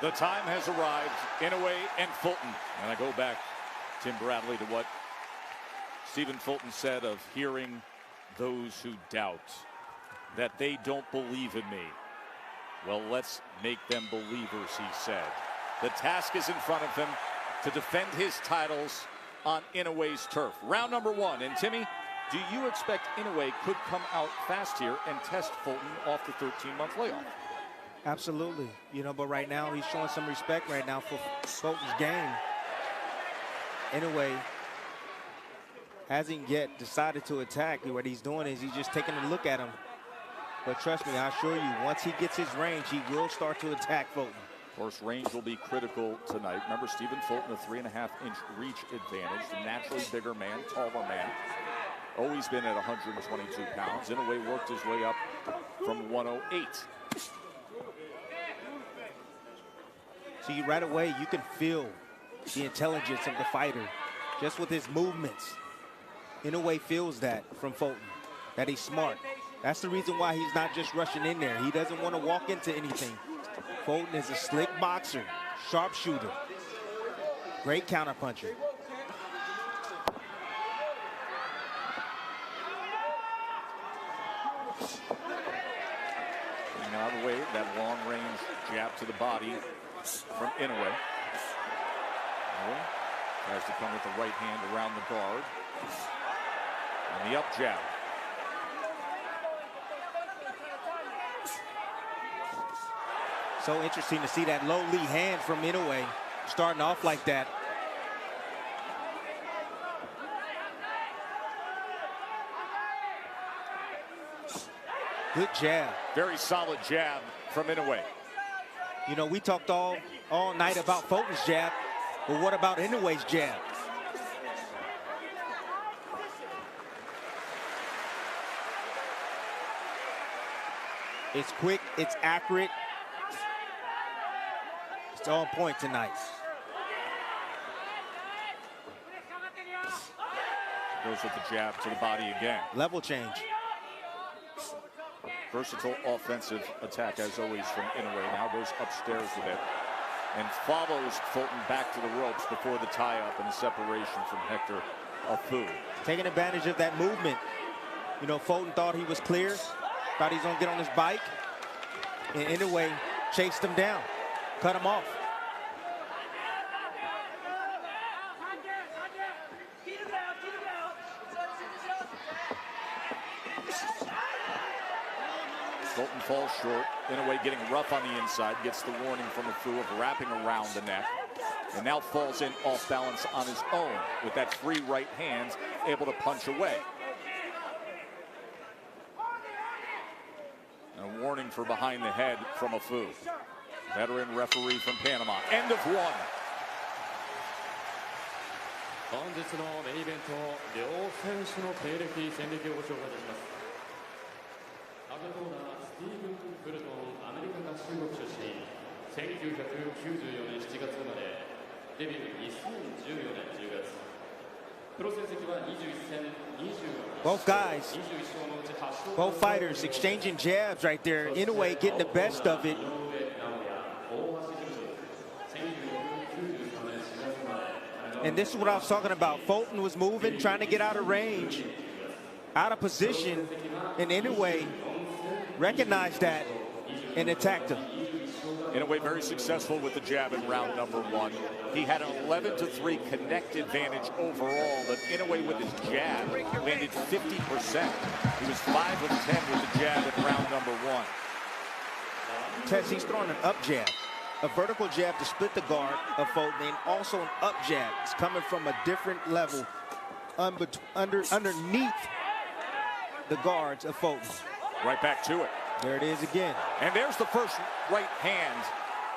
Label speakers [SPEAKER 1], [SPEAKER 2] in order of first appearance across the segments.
[SPEAKER 1] The time has arrived. Inoue and Fulton. And I go back, Tim Bradley, to what Stephen Fulton said of hearing those who doubt that they don't believe in me. Well, let's make them believers, he said. The task is in front of him to defend his titles on Inoue's turf. Round number one. And Timmy, do you expect Inoue could come out fast here and test Fulton off the 13-month layoff?
[SPEAKER 2] Absolutely. You know, but right now he's showing some respect right now for Fulton's game. Inoue hasn't yet decided to attack. What he's doing is he's just taking a look at him. But trust me, I assure you, once he gets his range, he will start to attack Fulton.
[SPEAKER 1] Of course, range will be critical tonight. Remember, Stephen Fulton, a 3.5-inch reach advantage. The naturally bigger man, taller man. Always been at 122 pounds. Inoue worked his way up from 108.
[SPEAKER 2] See, right away, you can feel the intelligence of the fighter just with his movements. Inoue feels that from Fulton, that he's smart. That's the reason why he's not just rushing in there. He doesn't want to walk into anything. Fulton is a slick boxer, sharpshooter, great counterpuncher.
[SPEAKER 1] Getting out of the way, that long-range jab to the body from Inoue. Inoue tries to come with the right hand around the guard. And the up jab.
[SPEAKER 2] So interesting to see that low lead hand from Inoue starting off like that. Good jab.
[SPEAKER 1] Very solid jab from Inoue.
[SPEAKER 2] You know, we talked all night about Fulton's jab, but what about Inoue's jab? It's quick, it's accurate. It's on point tonight.
[SPEAKER 1] Goes with the jab to the body again.
[SPEAKER 2] Level change.
[SPEAKER 1] Versatile offensive attack, as always, from Inoue. Now goes upstairs with it and follows Fulton back to the ropes before the tie-up and the separation from Hector Afu.
[SPEAKER 2] Taking advantage of that movement. You know, Fulton thought he was clear, thought he was going to get on his bike, and Inoue chased him down, cut him off.
[SPEAKER 1] Fulton falls short. Inoue getting rough on the inside, gets the warning from Afu of wrapping around the neck, and now falls in off balance on his own with that free right hand, able to punch away. And a warning for behind the head from Afu. Veteran referee from Panama. End of one.
[SPEAKER 3] 本日のメインイベント、両選手の経歴、戦歴をご紹介いたします。赤コーナー、スティーブン・フルトン、アメリカ合衆国出身、1994年7月生まれ、デビュー2014年10月。プロ成績は21戦20。
[SPEAKER 2] Both guys, both fighters exchanging jabs right there. Inoue getting the best of it. And this is what I was talking about. Fulton was moving, trying to get out of range, out of position, and Inoue recognized that and attacked him.
[SPEAKER 1] Inoue very successful with the jab in round number one. He had an 11-3 connect advantage overall, but Inoue with his jab landed 50%. He was 5 of 10 with the jab in round number one.
[SPEAKER 2] Tess, he's throwing an up jab, a vertical jab to split the guard of Fulton, and also an up jab. It's coming from a different level underneath the guards of Fulton.
[SPEAKER 1] Right back to it.
[SPEAKER 2] There it is again.
[SPEAKER 1] And there's the first right hand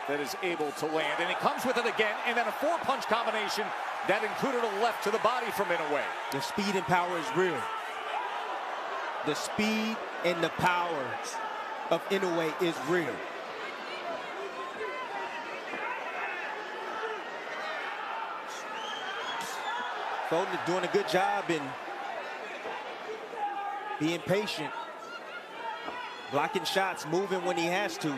[SPEAKER 1] that is able to land. And he comes with it again, and then a 4-punch combination that included a left to the body from Inoue.
[SPEAKER 2] The speed and power is real. The speed and the power of Inoue is real. Fulton is doing a good job in being patient, blocking shots, moving when he has to.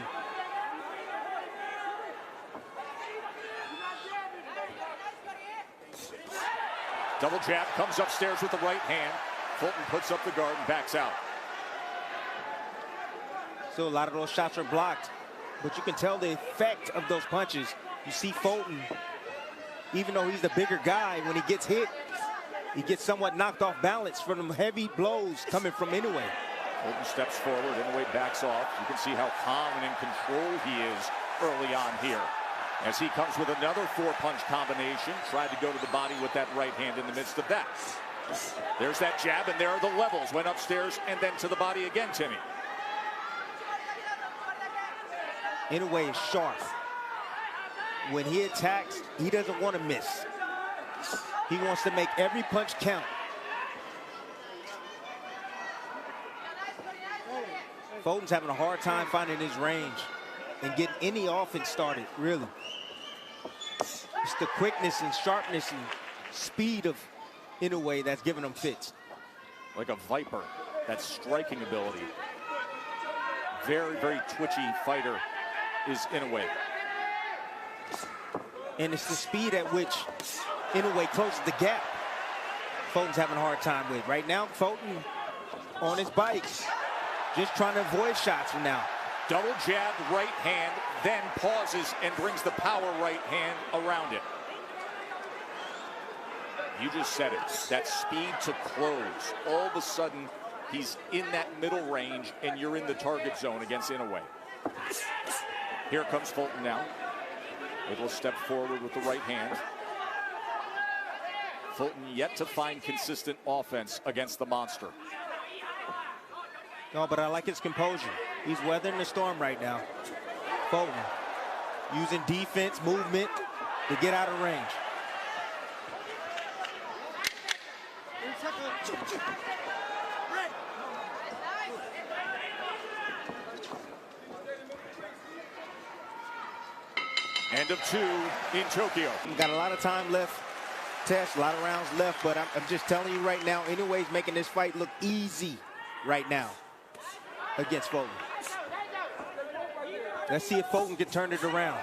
[SPEAKER 1] Double jab, comes upstairs with the right hand. Fulton puts up the guard and backs out.
[SPEAKER 2] So a lot of those shots are blocked, but you can tell the effect of those punches. You see Fulton, even though he's the bigger guy, when he gets hit, he gets somewhat knocked off balance from them heavy blows coming from Inoue.
[SPEAKER 1] Fulton steps forward, Inoue backs off. You can see how calm and in control he is early on here. As he comes with another four-punch combination, tried to go to the body with that right hand in the midst of that. There's that jab, and there are the levels. Went upstairs and then to the body again, Timmy.
[SPEAKER 2] Inoue is sharp. When he attacks, he doesn't want to miss. He wants to make every punch count. Fulton's having a hard time finding his range and getting any offense started, really. It's the quickness and sharpness and speed of Inoue that's giving him fits.
[SPEAKER 1] Like a viper, that striking ability. Very, very twitchy fighter is Inoue.
[SPEAKER 2] And it's the speed at which Inoue closes the gap Fulton's having a hard time with. Right now, Fulton on his bikes, just trying to avoid shots from now.
[SPEAKER 1] Double jab, right hand, then pauses and brings the power right hand around it. You just said it, that speed to close. All of a sudden, he's in that middle range and you're in the target zone against Inoue. Here comes Fulton now. Able to step forward with the right hand. Fulton yet to find consistent offense against the monster.
[SPEAKER 2] No, but I like his composure. He's weathering the storm right now. Fulton using defense, movement to get out of range.
[SPEAKER 1] End of two in Tokyo.
[SPEAKER 2] We've got a lot of time left, Tess, a lot of rounds left, but I'm just telling you right now, Inoue's making this fight look easy right now against Fulton. Let's see if Fulton can turn it around.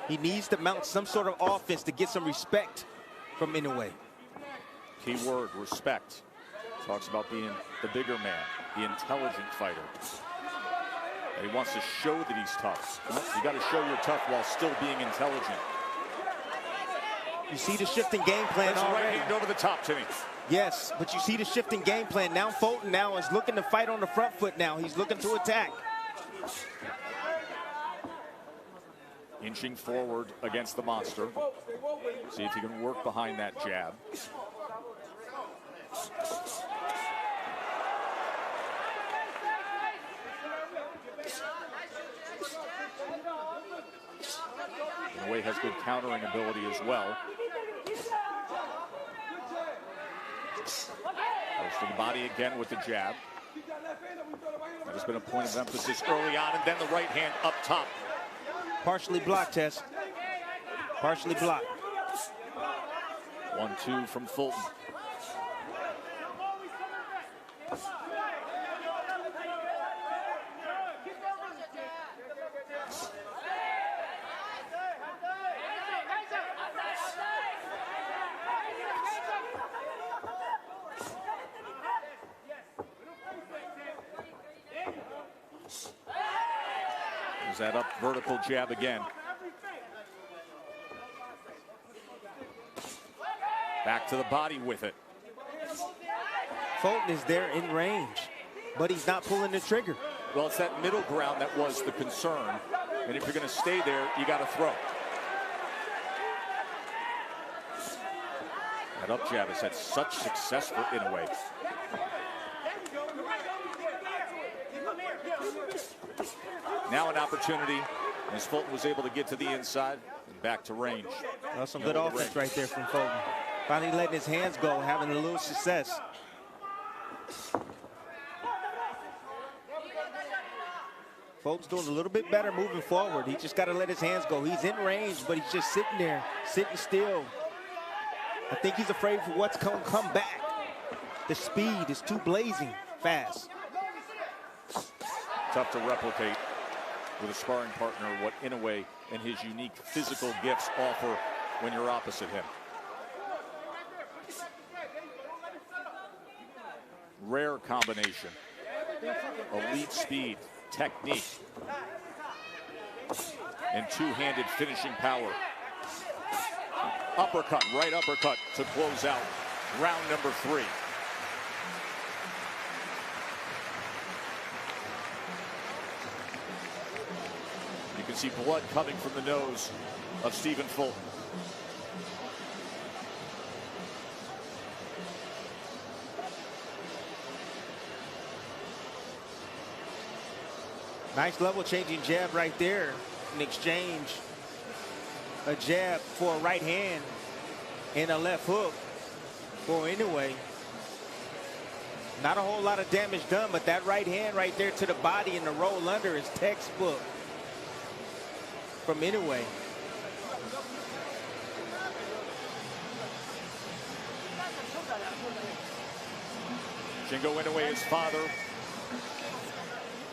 [SPEAKER 2] He needs to mount some sort of offense to get some respect from Inoue.
[SPEAKER 1] Key word, respect. Talks about being the bigger man, the intelligent fighter. And he wants to show that he's tough. Well, you got to show you're tough while still being intelligent.
[SPEAKER 2] You see the shifting game plan already.
[SPEAKER 1] Right hand over the top, Timmy.
[SPEAKER 2] Yes, but you see the shifting game plan. Now Fulton now is looking to fight on the front foot now. He's looking to attack.
[SPEAKER 1] Inching forward against the monster. See if he can work behind that jab. Inoue has good countering ability as well. Goes to the body again with the jab. That has been a point of emphasis early on, and then the right hand up top.
[SPEAKER 2] Partially blocked, Tess. Partially blocked.
[SPEAKER 1] 1-2 from Fulton. There's that up vertical jab again. Back to the body with it.
[SPEAKER 2] Fulton is there in range, but he's not pulling the trigger.
[SPEAKER 1] Well, it's that middle ground that was the concern. And if you're going to stay there, you got to throw. That up jab has had such success for Inoue. Now an opportunity as Fulton was able to get to the inside and back to range.
[SPEAKER 2] Well, some good offense right there from Fulton. Finally letting his hands go, having a little success. Fulton's doing a little bit better moving forward. He just got to let his hands go. He's in range, but he's just sitting there, sitting still. I think he's afraid for what's going to come back. The speed is too blazing fast.
[SPEAKER 1] Tough to replicate with a sparring partner what Inoue and his unique physical gifts offer when you're opposite him. rare combination. Elite speed, technique, and two-handed finishing power. Uppercut, right uppercut to close out round number 3. You can see blood coming from the nose of Stephen Fulton.
[SPEAKER 2] Nice level changing jab right there in exchange. A jab for a right hand and a left hook for Inoue. Not a whole lot of damage done, but that right hand right there to the body and the roll under is textbook from Inoue.
[SPEAKER 1] Shingo Inoue, his father,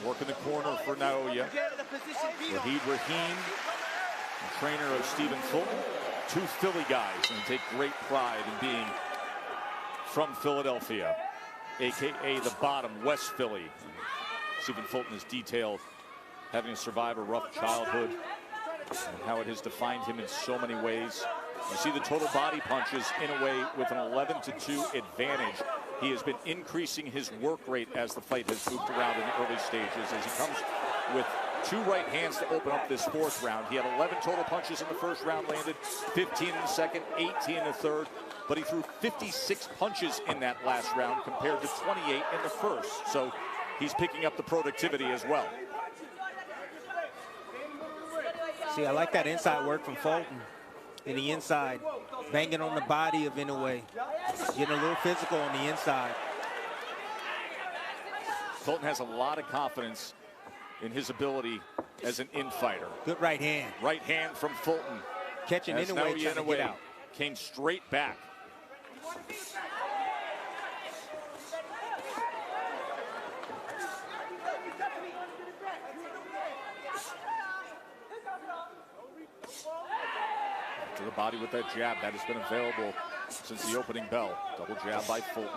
[SPEAKER 1] working the corner for Naoya. Wahid Rahim, the trainer of Stephen Fulton. 2 Philly guys, and take great pride in being from Philadelphia, aka the bottom, West Philly. Stephen Fulton is detailed having to survive a rough childhood and how it has defined him in so many ways. You see the total body punches Inoue with an 11-2 advantage. He has been increasing his work rate as the fight has moved around in the early stages, as he comes with 2 right hands to open up this 4th round. He had 11 total punches in the 1st round, landed 15 in the 2nd, 18 in the 3rd, but he threw 56 punches in that last round compared to 28 in the 1st. So he's picking up the productivity as well.
[SPEAKER 2] See, I like that inside work from Fulton. In the inside, banging on the body of Inoue, getting a little physical on the inside.
[SPEAKER 1] Fulton has a lot of confidence in his ability as an infighter.
[SPEAKER 2] Good right hand.
[SPEAKER 1] Right hand from Fulton.
[SPEAKER 2] Catching Inoue, trying to get out.
[SPEAKER 1] Came straight back. To the body with that jab that has been available since the opening bell. Double jab by Fulton.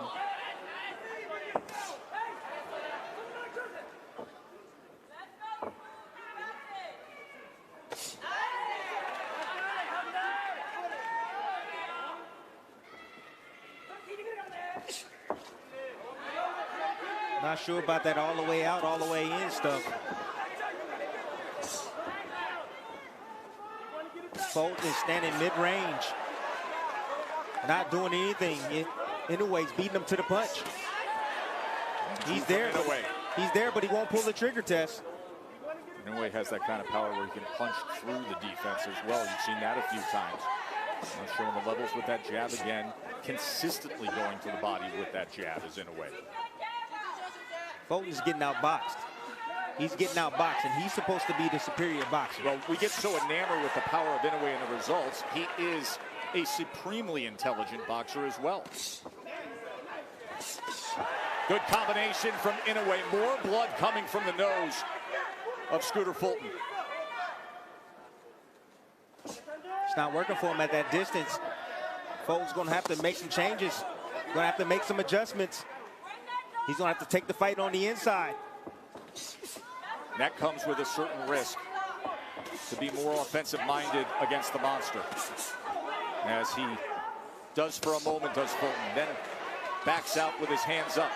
[SPEAKER 2] Not sure about that all the way out, all the way in stuff. Fulton is standing mid-range, not doing anything. Inoue's beating him to the punch. He's there. He's there, but he won't pull the trigger test.
[SPEAKER 1] Inoue has that kind of power where he can punch through the defense as well. You've seen that a few times. Not showing the levels with that jab again. Consistently going to the body with that jab is Inoue.
[SPEAKER 2] Fulton's getting outboxed. He's getting outboxed, and he's supposed to be the superior boxer.
[SPEAKER 1] Well, we get so enamored with the power of Inoue and the results. He is a supremely intelligent boxer as well. Good combination from Inoue. More blood coming from the nose of Scooter Fulton.
[SPEAKER 2] It's not working for him at that distance. Fulton's going to have to make some changes. Going to have to make some adjustments. He's going to have to take the fight on the inside.
[SPEAKER 1] That comes with a certain risk to be more offensive-minded against the monster. As he does for a moment, does Fulton, then backs out with his hands up.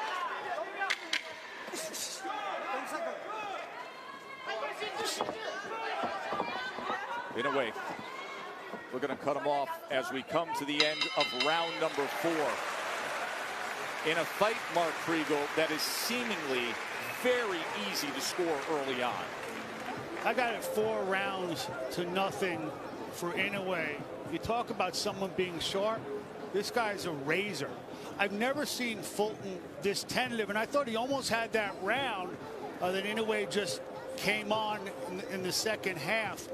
[SPEAKER 1] Inoue, we're going to cut him off as we come to the end of round number 4. In a fight, Mark Kriegel, that is seemingly very easy to score early on.
[SPEAKER 4] I got it 4-0 for Inoue. You talk about someone being sharp. This guy's a razor. I've never seen Fulton this tentative, and I thought he almost had that round that Inoue just came on in the second half.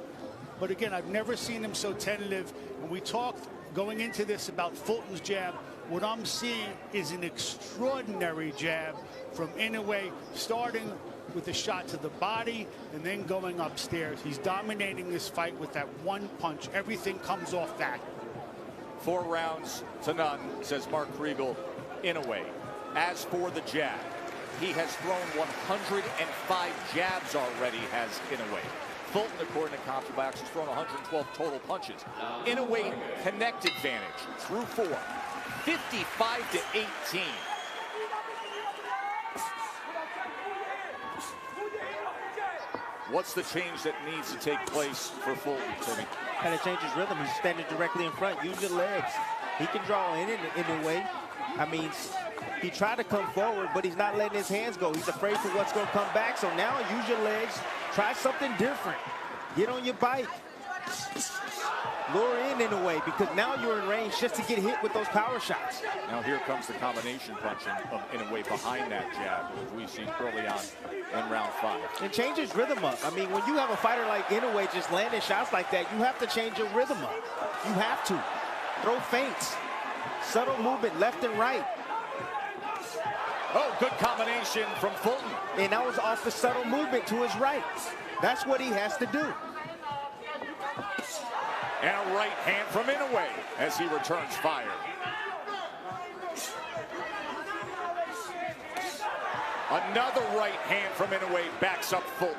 [SPEAKER 4] But again, I've never seen him so tentative. And we talked going into this about Fulton's jab. What I'm seeing is an extraordinary jab from Inoue, starting with a shot to the body and then going upstairs. He's dominating this fight with that one punch. Everything comes off that.
[SPEAKER 1] 4-0, says Mark Kriegel. Inoue As for the jab, he has thrown 105 jabs already, has Inoue. Fulton, according to CompuBox, has thrown 112 total punches. Inoue connect advantage through 4, 55 to 18. What's the change that needs to take place for Fulton, Timmy?
[SPEAKER 2] Got to change his rhythm. He's standing directly in front. Use your legs. He can draw in a way. I mean, he tried to come forward, but he's not letting his hands go. He's afraid for what's going to come back. So now use your legs. Try something different. Get on your bike. Lure in a way, because now you're in range just to get hit with those power shots.
[SPEAKER 1] Now here comes the combination punching of Inoue behind that jab, as we've seen early on in round 5.
[SPEAKER 2] And change his rhythm up. I mean, when you have a fighter like Inoue just landing shots like that, you have to change your rhythm up. You have to. Throw feints. Subtle movement left and right.
[SPEAKER 1] Oh, good combination from Fulton.
[SPEAKER 2] And that was off the subtle movement to his right. That's what he has to do.
[SPEAKER 1] And a right hand from Inoue as he returns fire. Another right hand from Inoue backs up Fulton.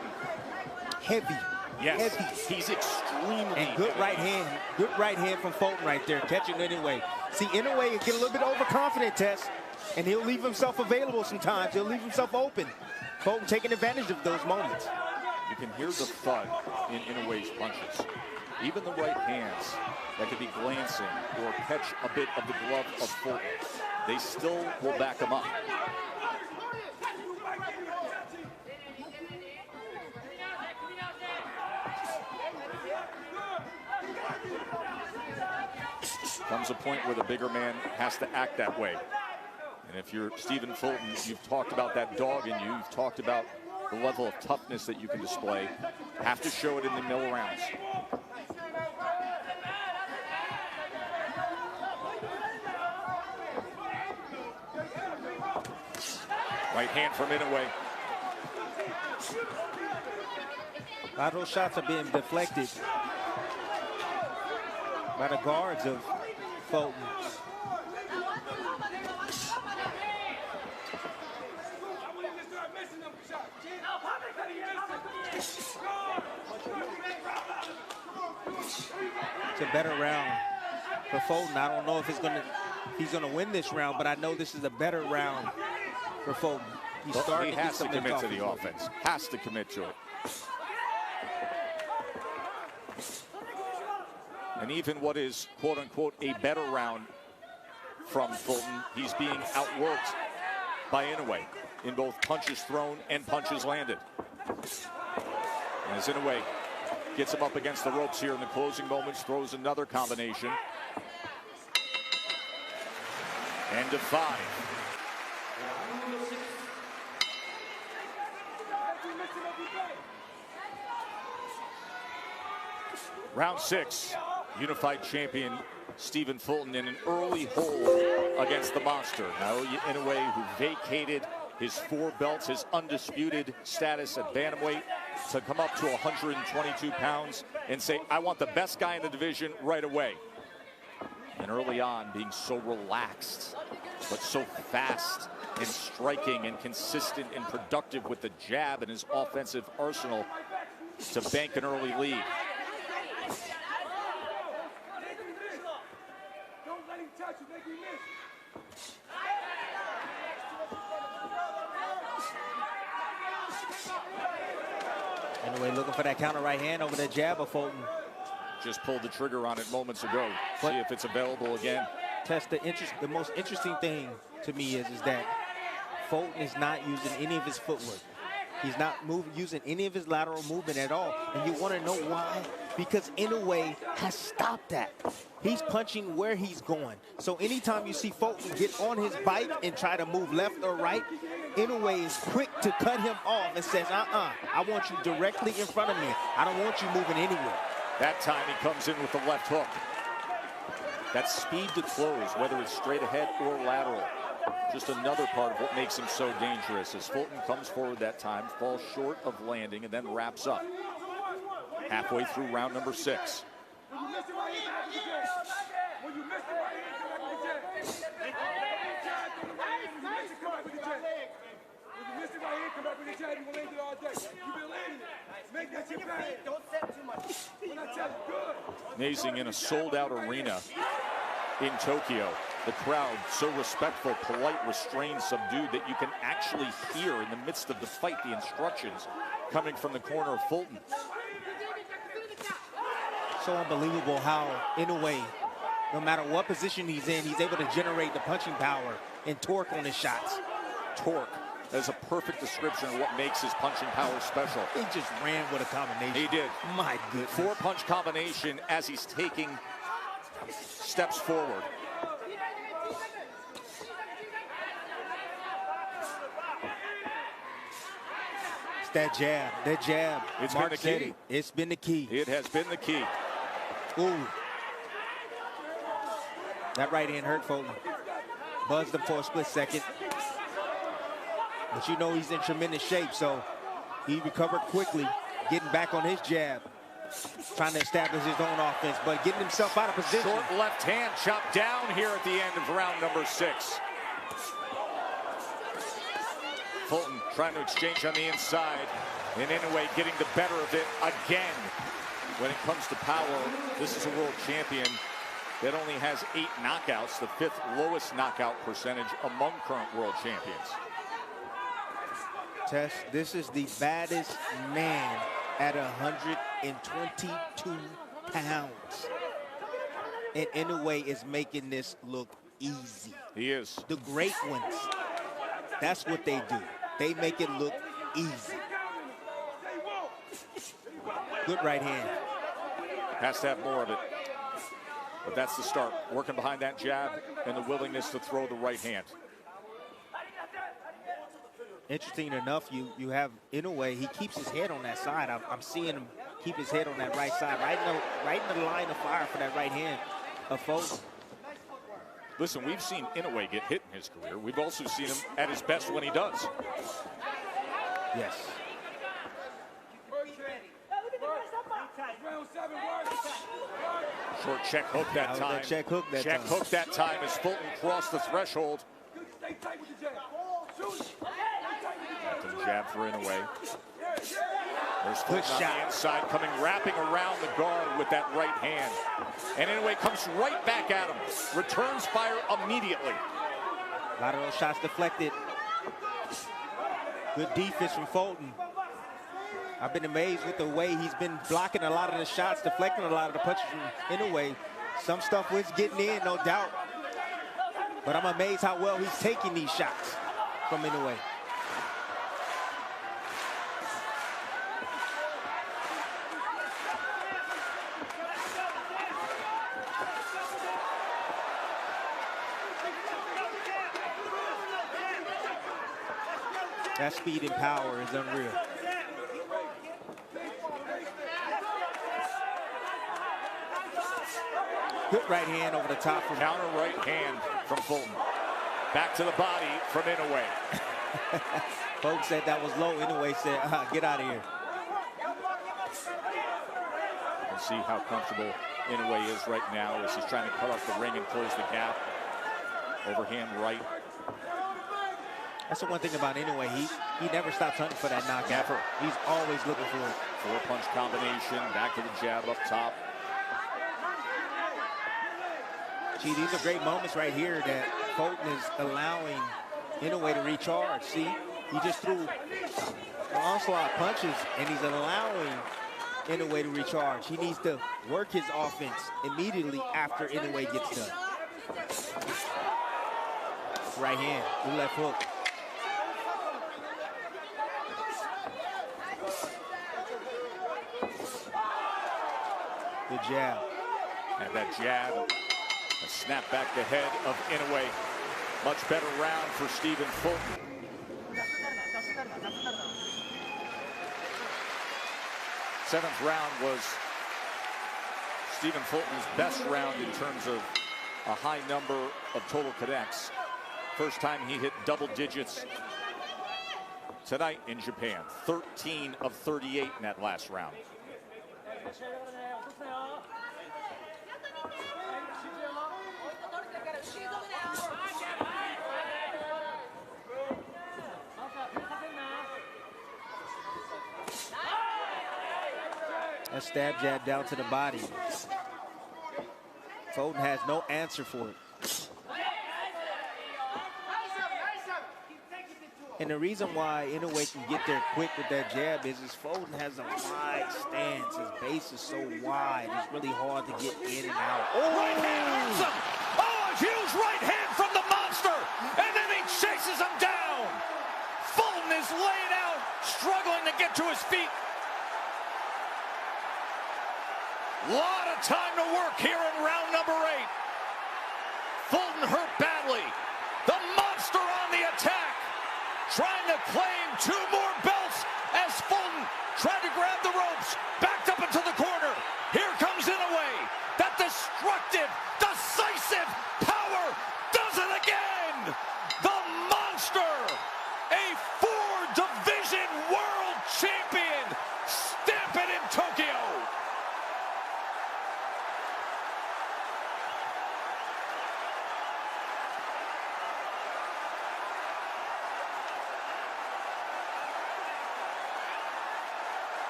[SPEAKER 2] Heavy.
[SPEAKER 1] Yes,
[SPEAKER 2] heavy.
[SPEAKER 1] He's extremely
[SPEAKER 2] and good right hand. Good right hand from Fulton right there, catching Inoue. See, Inoue get a little bit overconfident, Tess, and he'll leave himself available sometimes. He'll leave himself open. Fulton taking advantage of those moments.
[SPEAKER 1] You can hear the thud in Inoue's punches. Even the right hands that could be glancing or catch a bit of the glove of Fulton, they still will back him up. Comes a point where the bigger man has to act that way. And if you're Stephen Fulton, you've talked about that dog in you. You've talked about the level of toughness that you can display. Have to show it in the middle rounds. Right hand from Inoue.
[SPEAKER 2] A lot of those shots are being deflected by the guards of Fulton. It's a better round for Fulton. I don't know if he's gonna win this round, but I know this is a better round for Fulton.
[SPEAKER 1] He has to commit to the offense. Has to commit to it. And even what is, quote unquote, a better round from Fulton, he's being outworked by Inoue in both punches thrown and punches landed. And as Inoue gets him up against the ropes here in the closing moments, throws another combination. End of 5. Round 6, unified champion Stephen Fulton in an early hold against the monster. Naoya Inoue, who vacated his 4 belts, his undisputed status at bantamweight, to come up to 122 pounds and say, I want the best guy in the division right away. And early on, being so relaxed, but so fast and striking and consistent and productive with the jab and his offensive arsenal to bank an early lead.
[SPEAKER 2] Inoue looking for that counter right hand over the jab of Fulton.
[SPEAKER 1] Just pulled the trigger on it moments ago. See if it's available again.
[SPEAKER 2] Tess, the most interesting thing to me is that Fulton is not using any of his footwork. He's not using any of his lateral movement at all. And you want to know why? Because Inoue has stopped that. He's punching where he's going. So anytime you see Fulton get on his bike and try to move left or right, Inoue is quick to cut him off and says, I want you directly in front of me. I don't want you moving anywhere.
[SPEAKER 1] That time he comes in with the left hook. That speed to close, whether it's straight ahead or lateral, just another part of what makes him so dangerous. As Fulton comes forward that time, falls short of landing, and then wraps up. Halfway through round number 6.
[SPEAKER 5] Come back with the jab. You gonna land it all day. You've been landing it. Make that shit bad. Don't set too much. When I tell you, good.
[SPEAKER 1] Amazing in a sold-out arena in Tokyo. The crowd so respectful, polite, restrained, subdued that you can actually hear in the midst of the fight the instructions coming from the corner of Fulton.
[SPEAKER 2] So unbelievable how, in a way, no matter what position he's in, he's able to generate the punching power and torque on his shots.
[SPEAKER 1] Torque. That's a perfect description of what makes his punching power special.
[SPEAKER 2] He just ran with a combination.
[SPEAKER 1] He did.
[SPEAKER 2] My goodness.
[SPEAKER 1] 4-punch combination as he's taking steps forward.
[SPEAKER 2] It's that jab. That jab.
[SPEAKER 1] It's
[SPEAKER 2] Mark
[SPEAKER 1] been the
[SPEAKER 2] said
[SPEAKER 1] key.
[SPEAKER 2] it. It's been the key.
[SPEAKER 1] It has been the key.
[SPEAKER 2] Ooh. That right hand hurt Fulton. Buzzed him for a split second. But you know he's in tremendous shape, so he recovered quickly, getting back on his jab, trying to establish his own offense, but getting himself out of position.
[SPEAKER 1] Short left hand chopped down here at the end of round number 6. Fulton trying to exchange on the inside, and Inoue getting the better of it again. When it comes to power, this is a world champion that only has 8 knockouts, the 5th lowest knockout percentage among current world champions.
[SPEAKER 2] Tess, this is the baddest man at 122 pounds. And Inoue is making this look easy.
[SPEAKER 1] He is.
[SPEAKER 2] The great ones, that's what they do. They make it look easy. Good right hand.
[SPEAKER 1] Has to have more of it. But that's the start. Working behind that jab and the willingness to throw the right hand.
[SPEAKER 2] Interesting enough, you have Inoue, he keeps his head on that side. I'm seeing him keep his head on that right side, right in the line of fire for that right hand of Fulton.
[SPEAKER 1] Listen, we've seen Inoue get hit in his career. We've also seen him at his best when he does.
[SPEAKER 2] Yes.
[SPEAKER 1] Short check hook that time.
[SPEAKER 2] Check hook
[SPEAKER 1] that time as Fulton crossed the threshold. The jab for Inoue. There's Fulton on the inside, coming wrapping around the guard with that right hand. And Inoue comes right back at him. Returns fire immediately.
[SPEAKER 2] A lot of those shots deflected. Good defense from Fulton. I've been amazed with the way he's been blocking a lot of the shots, deflecting a lot of the punches from Inoue. Some stuff was getting in, no doubt. But I'm amazed how well he's taking these shots from Inoue. That speed and power is unreal. Good right hand over the top from
[SPEAKER 1] counter right hand from Fulton. Back to the body from Inoue.
[SPEAKER 2] Folks said that was low. Inoue said, get out of here.
[SPEAKER 1] And see how comfortable Inoue is right now as he's trying to cut off the ring and close the gap. Overhand right.
[SPEAKER 2] That's the one thing about Inoue. He never stops hunting for that knockout.
[SPEAKER 1] Never.
[SPEAKER 2] He's always looking for it.
[SPEAKER 1] 4-punch combination. Back to the jab up top.
[SPEAKER 2] Gee, these are great moments right here that Fulton is allowing Inoue to recharge. See, he just threw an onslaught punches, and he's allowing Inoue to recharge. He needs to work his offense immediately after Inoue gets done. Right hand, the left hook. Good jab.
[SPEAKER 1] And that jab, a snap back the head of Inoue. Much better round for Stephen Fulton. Seventh round was Stephen Fulton's best round in terms of a high number of total connects. First time he hit double digits tonight in Japan. 13 of 38 in that last round.
[SPEAKER 2] stab jab down to the body. Fulton has no answer for it. And the reason why Inoue can get there quick with that jab is Fulton has a wide stance. His base is so wide, it's really hard to get in and out.
[SPEAKER 1] Oh, right hand hurts him. Oh, a huge right hand from the monster. And then he chases him down. Fulton is laying out, struggling to get to his feet. Lot of time to work here in round number 8. Fulton hurt badly. The monster on the attack, trying to claim 2 more belts as Fulton tried to grab the ropes, backed up into the corner. Here comes Inoue. That destructive, decisive power does it again. The monster, a 4-division world champion, stamping in Tokyo.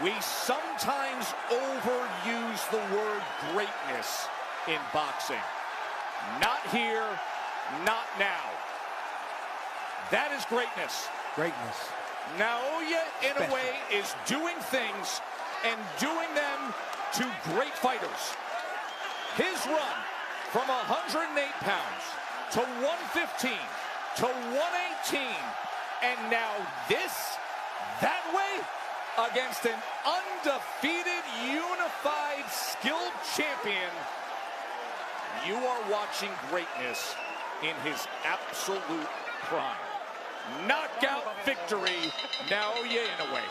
[SPEAKER 1] We sometimes overuse the word greatness in boxing. Not here, not now. That is greatness.
[SPEAKER 2] Greatness.
[SPEAKER 1] Naoya Inoue is doing things and doing them to great fighters. His run from 108 pounds to 115 to 118, and now this, that way, against an undefeated, unified, skilled champion. You are watching greatness in his absolute prime. Knockout victory, Naoya Inoue.